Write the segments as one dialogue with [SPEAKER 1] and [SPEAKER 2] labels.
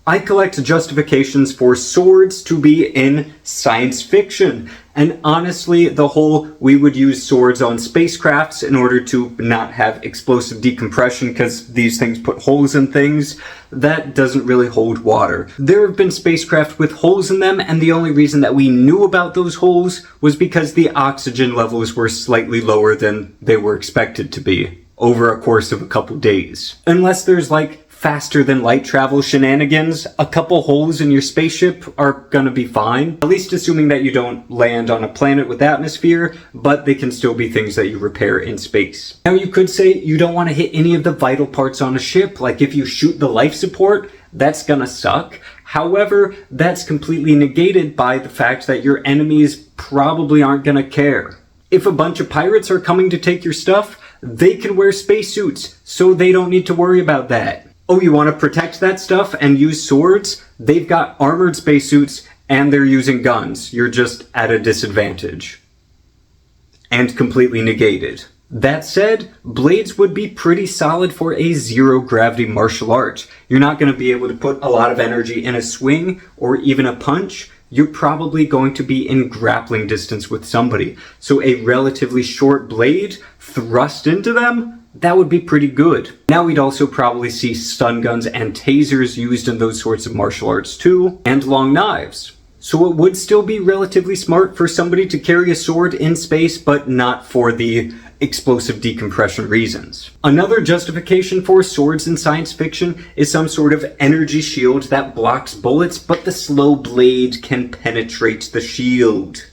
[SPEAKER 1] I collect justifications for swords to be in science fiction. And honestly, the whole we would use swords on spacecrafts in order to not have explosive decompression because these things put holes in things, that doesn't really hold water. There have been spacecraft with holes in them, and the only reason that we knew about those holes was because the oxygen levels were slightly lower than they were expected to be over a course of a couple days. Unless there's like faster than light travel shenanigans, a couple holes in your spaceship are gonna be fine. At least assuming that you don't land on a planet with atmosphere, but they can still be things that you repair in space. Now you could say you don't want to hit any of the vital parts on a ship, like if you shoot the life support, that's gonna suck. However, that's completely negated by the fact that your enemies probably aren't gonna care. If a bunch of pirates are coming to take your stuff, they can wear spacesuits, so they don't need to worry about that. Oh, you want to protect that stuff and use swords? They've got armored spacesuits and they're using guns. You're just at a disadvantage. And completely negated. That said, blades would be pretty solid for a zero-gravity martial art. You're not going to be able to put a lot of energy in a swing or even a punch. You're probably going to be in grappling distance with somebody. So a relatively short blade thrust into them, that would be pretty good. Now we'd also probably see stun guns and tasers used in those sorts of martial arts too, and long knives. So it would still be relatively smart for somebody to carry a sword in space, but not for the explosive decompression reasons. Another justification for swords in science fiction is some sort of energy shield that blocks bullets, but the slow blade can penetrate the shield.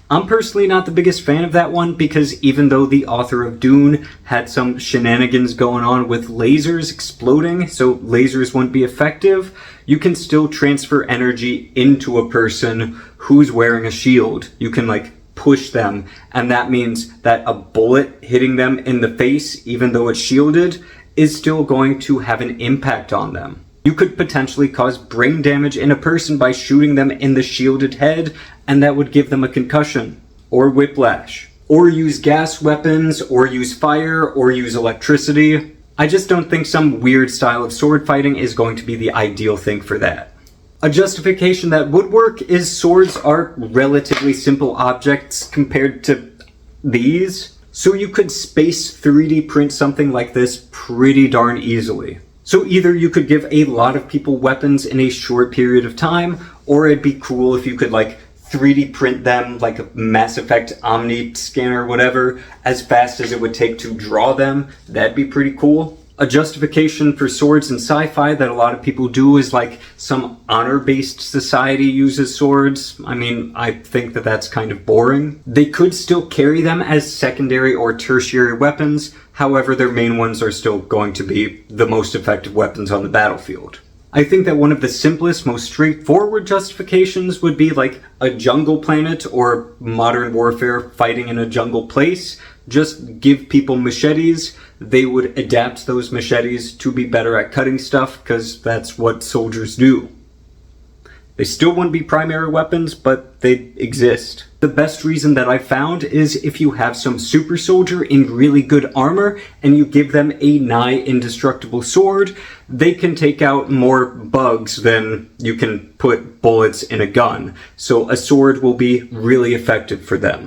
[SPEAKER 1] I'm personally not the biggest fan of that one because even though the author of Dune had some shenanigans going on with lasers exploding, so lasers wouldn't be effective, you can still transfer energy into a person who's wearing a shield. You can like push them, and that means that a bullet hitting them in the face, even though it's shielded, is still going to have an impact on them. You could potentially cause brain damage in a person by shooting them in the shielded head, and that would give them a concussion, or whiplash. Or use gas weapons, or use fire, or use electricity. I just don't think some weird style of sword fighting is going to be the ideal thing for that. A justification that would work is swords are relatively simple objects compared to these, so you could space 3D print something like this pretty darn easily. So either you could give a lot of people weapons in a short period of time, or it'd be cool if you could like 3D print them like a Mass Effect Omni scanner or whatever as fast as it would take to draw them. That'd be pretty cool. A justification for swords in sci-fi that a lot of people do is like some honor-based society uses swords. I mean, I think that that's kind of boring. They could still carry them as secondary or tertiary weapons. However, their main ones are still going to be the most effective weapons on the battlefield. I think that one of the simplest, most straightforward justifications would be like a jungle planet or modern warfare fighting in a jungle place. Just give people machetes. They would adapt those machetes to be better at cutting stuff because that's what soldiers do. They still wouldn't be primary weapons, but they exist. The best reason that I found is if you have some super soldier in really good armor and you give them a nigh indestructible sword, they can take out more bugs than you can put bullets in a gun. So a sword will be really effective for them.